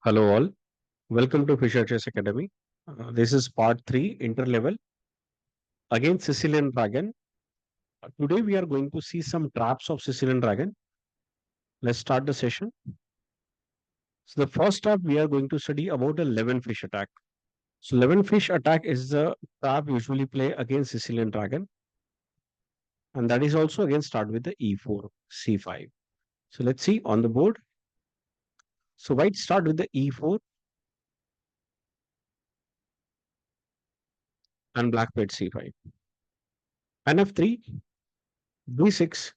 Hello all, welcome to Fischer Chess Academy. This is part 3, interlevel, against Sicilian Dragon. Today we are going to see some traps of Sicilian Dragon. Let's start the session. So the first trap we are going to study about a Levenfish attack. So Levenfish attack is the trap usually play against Sicilian Dragon, and that is also again start with the e4, c5. So let's see on the board. So white start with the e4 and black played c5. nf3, b6,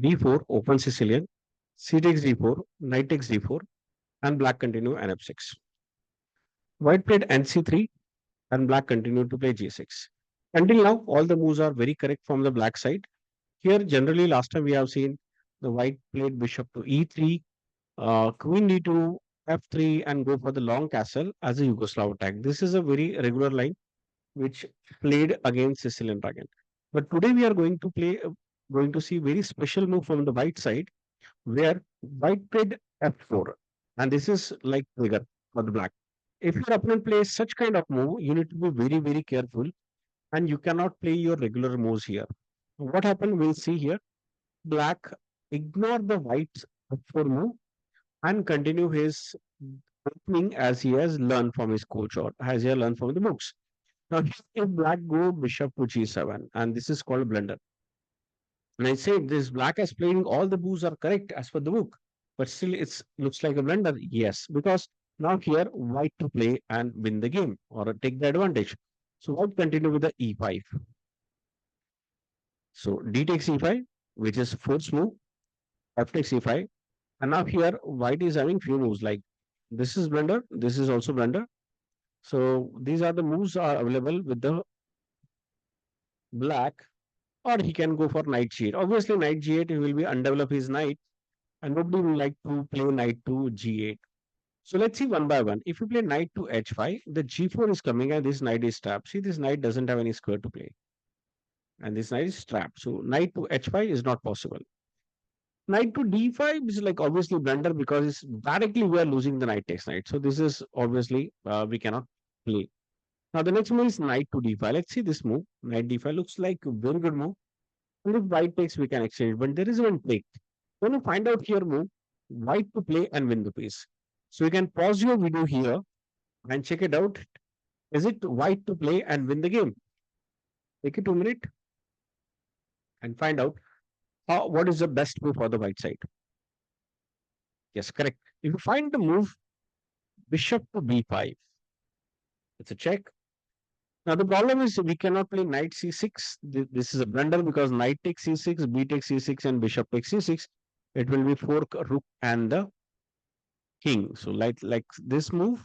d4, open Sicilian, c takes d4, knight takes d4, and black continue nf6. White played nc3 and black continued to play g6. Until now, all the moves are very correct from the black side. Here, generally, last time we have seen the white played bishop to e3, queen d2, f3, and go for the long castle as a Yugoslav attack. This is a very regular line which played against Sicilian Dragon. But today we are going to see very special move from the white side where white played f4, and this is like trigger for the black. If your opponent plays such kind of move, you need to be very, very careful, and you cannot play your regular moves here. What happened? We'll see here. Black ignore the white's f4 move and continue his opening as he has learned from his coach or as he has learned from the books. Now, if black go bishop to g7, and this is called blunder. And I said this black is playing all the moves are correct as per the book, but still it looks like a blunder. Yes, because now here white to play and win the game or take the advantage. So white continue with the e5. So d takes e5, which is force move. F takes e5, and now here white is having few moves like this is blunder, this is also blunder. So these are the moves are available with the black, or he can go for knight g8. Obviously, knight g8 he will be undevelop his knight and nobody would like to play knight to g8. So let's see one by one. If you play knight to h5, the g4 is coming and this knight is trapped. See, this knight doesn't have any square to play, and this knight is trapped. So knight to h5 is not possible. Knight to d5 is like obviously blunder because it's directly we are losing the knight takes knight. So this is obviously we cannot play. Now the next move is knight to d5. Let's see this move. Knight d5 looks like a very good move. And if white takes, we can exchange. But there is one trick. When you find out here move, white to play and win the piece. So you can pause your video here and check it out. Is it white to play and win the game? Take it 2 minutes and find out what is the best move for the white side. Yes, correct. If you find the move bishop to b5, it's a check. Now the problem is we cannot play knight c6. This is a blunder because knight takes c6, b takes c6, and bishop takes c6. It will be fork rook and the king. So like this move,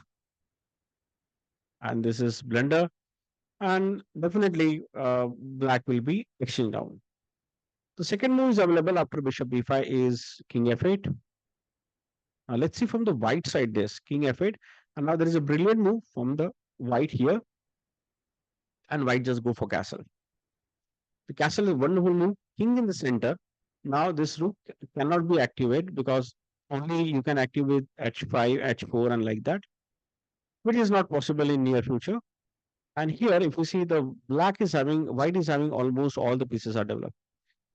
and this is blunder, and definitely black will be exchange down. The second move is available after bishop b5 is king f8. Now let's see from the white side this king f8, and now there is a brilliant move from the white here, and white just go for castle. The castle is wonderful move. King in the center. Now this rook cannot be activated because only you can activate h5, h4, and like that, which is not possible in near future. And here, if you see the black is having, white is having almost all the pieces are developed.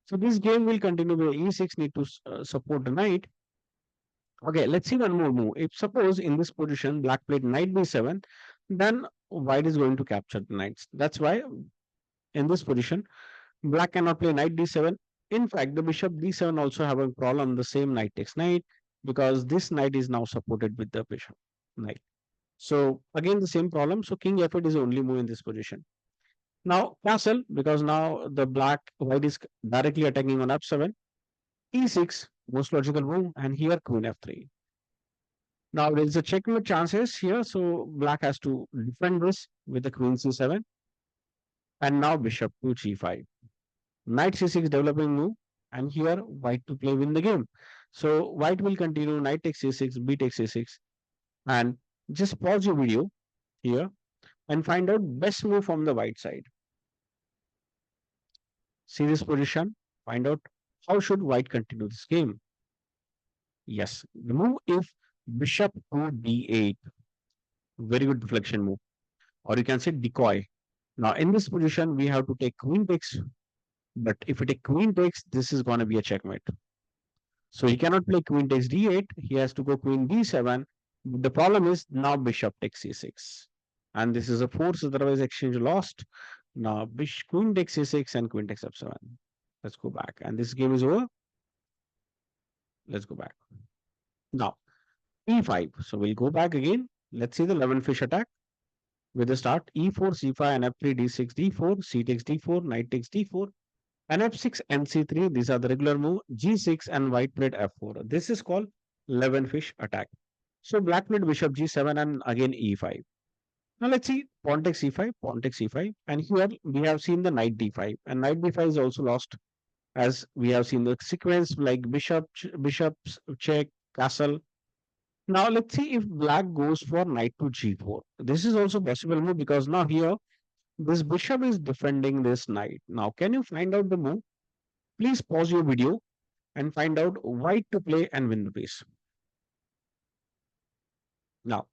So this game will continue with e6 need to support the knight. Okay, let's see one more move. If suppose in this position black played knight b7, then white is going to capture the knights. That's why in this position black cannot play knight d7. In fact, the bishop d7 also have a problem. The same knight takes knight because this knight is now supported with the bishop knight. So again the same problem. So king f8 is the only move in this position. Now castle because now the white is directly attacking on f7. e6 most logical move, and here queen f3. Now there is a checkmate chances here, so black has to defend this with the queen c7, and now bishop to g5. Knight c6 developing move, and here white to play win the game. So white will continue knight takes c6, b takes c6, and just pause your video here and find out best move from the white side. See this position, find out how should white continue this game. Yes, the move if bishop to d8. Very good deflection move. Or you can say decoy. Now in this position, we have to take queen takes. But if we take queen takes, this is going to be a checkmate. So he cannot play queen takes d8. He has to go queen d7. The problem is now bishop takes c6. And this is a force, otherwise exchange lost. Now queen takes c6 and queen takes f7. Let's go back. And this game is over. Let's go back. Now e5. So we'll go back again. Let's see the Levenfish attack with the start e4, c5, and f3, d6, d4, c takes d4, knight takes d4, and f6 and c3. These are the regular move. G6 and white played f4. This is called Levenfish attack. So black played bishop g7 and again e5. Now let's see pawn takes c5, pawn takes c5, and here we have seen the knight d5, and knight d5 is also lost as we have seen the sequence like bishops check, castle. Now let's see if black goes for knight to g4. This is also possible move because now here this bishop is defending this knight. Now can you find out the move? Please pause your video and find out white to play and win the piece. Now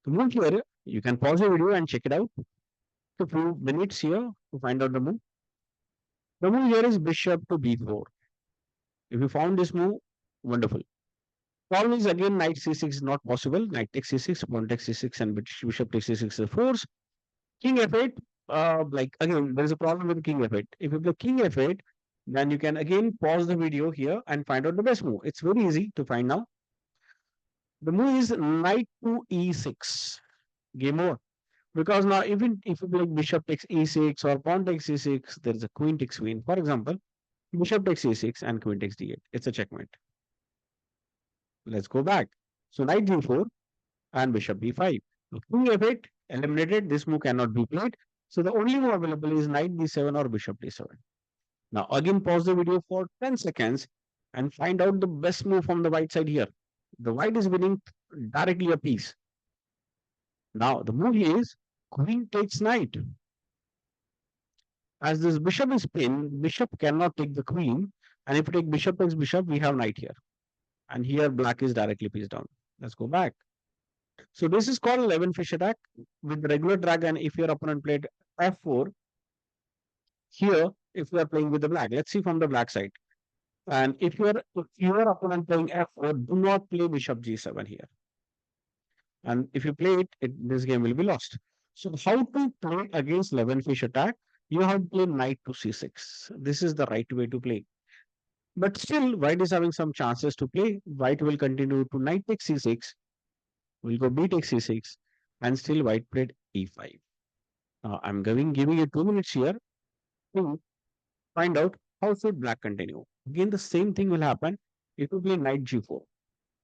the move here, you can pause your video and check it out to few minutes here to find out the move. The move here is bishop to b4. If you found this move, wonderful. Problem is again knight c6 is not possible. Knight takes c6, pawn takes c6, and bishop takes c6 is force. King f8, like again, there is a problem with king f8. If you play king f8, then you can again pause the video here and find out the best move. It's very easy to find now. The move is knight to e6. Game over. Because now even if you play bishop takes e6 or pawn takes e6, there is a queen takes queen. For example, bishop takes e6 and queen takes d8. It's a checkmate. Let's go back. So knight g4 and bishop b5. So king f8 eliminated. This move cannot be played. So the only move available is knight d7 or bishop d7. Now again pause the video for 10 seconds and find out the best move from the white side here. The white is winning directly a piece. Now the move is queen takes knight. As this bishop is pinned, bishop cannot take the queen. And if you take bishop takes bishop, we have knight here. And here black is directly pieced down. Let's go back. So this is called Levenfish attack with the regular dragon. If your opponent played f4, here if you are playing with the black, let's see from the black side. And if your opponent playing f4, do not play bishop g7 here. And if you play it, this game will be lost. So how to play against Levenfish attack? You have to play knight to c6. This is the right way to play. But still, white is having some chances to play. White will continue to knight takes c6. Will go b takes c6. And still white played e5. Now I'm giving you 2 minutes here to find out how should black continue. Again, the same thing will happen if you play knight g4.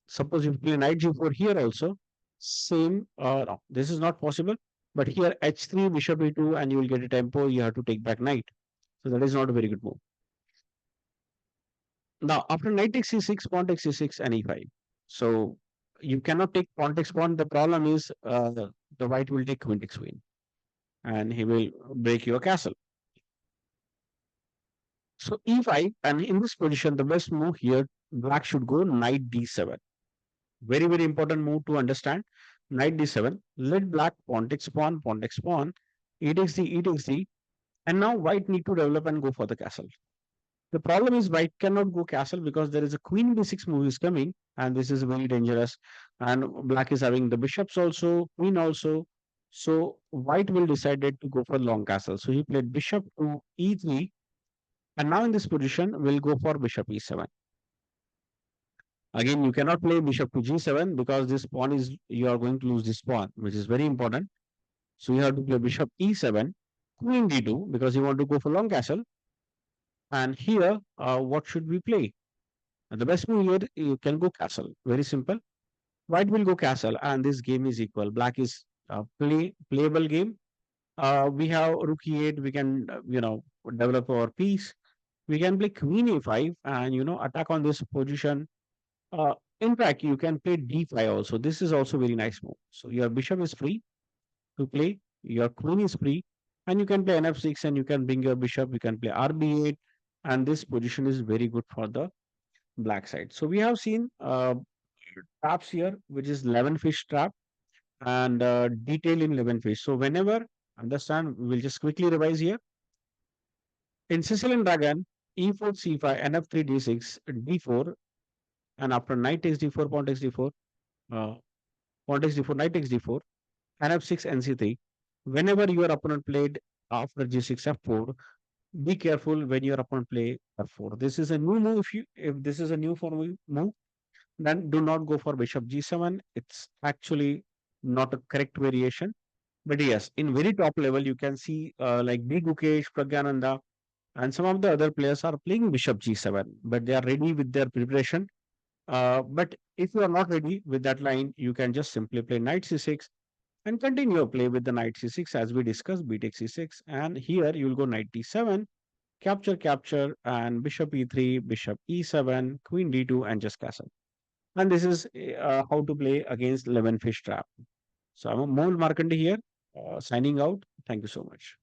Suppose you play knight g4 here also, same, no, this is not possible. But here h3, bishop e2, and you will get a tempo, you have to take back knight. So that is not a very good move. Now, after knight takes c6, pawn takes c6, and e5. So you cannot take pawn takes pawn. The problem is the white will take queen takes queen, and he will break your castle. So e5, and in this position, the best move here, black should go knight d7. Very, very important move to understand. Knight d7, let black pawn takes pawn, e takes d, e takes d, and now white need to develop and go for the castle. The problem is white cannot go castle because there is a queen b6 move is coming, and this is very dangerous. And black is having the bishops also, queen also. So white will decided to go for long castle. So he played bishop to e3, and now in this position, we'll go for bishop e7. Again, you cannot play bishop to g7 because this pawn is, you are going to lose this pawn, which is very important. So you have to play bishop e7, queen d2 because you want to go for long castle. And here, what should we play? The best move here, you can go castle. Very simple. White will go castle, and this game is equal. Black is playable game. We have rook e8. We can, develop our piece. We can play queen a5 and, attack on this position. In fact, you can play d5 also. This is also very nice move. So your bishop is free to play. Your queen is free. And you can play nf6 and you can bring your bishop. You can play rb8. And this position is very good for the black side. So we have seen traps here, which is Levenfish trap and detail in Levenfish. So whenever, understand, we'll just quickly revise here. In Sicilian dragon, e4, c5, nf3, d6, d4, and after knight takes d4, pawn takes d4, uh, pawn takes d4, knight takes d4, nf6, nc3. Whenever your opponent played after g6, f4, be careful when your opponent play f4. This is a new move. If this is a new form move, then do not go for bishop g7. It's actually not a correct variation. But yes, in very top level, you can see like B. Gukesh, Pragyananda, and some of the other players are playing bishop g7, but they are ready with their preparation. But if you are not ready with that line, you can just simply play knight c6 and continue your play with the knight c6 as we discussed, b takes c6. And here you will go knight d7, capture, capture, and bishop e3, bishop e7, queen d2, and just castle. And this is how to play against 11 fish trap. So I'm Amol Markanday here, signing out. Thank you so much.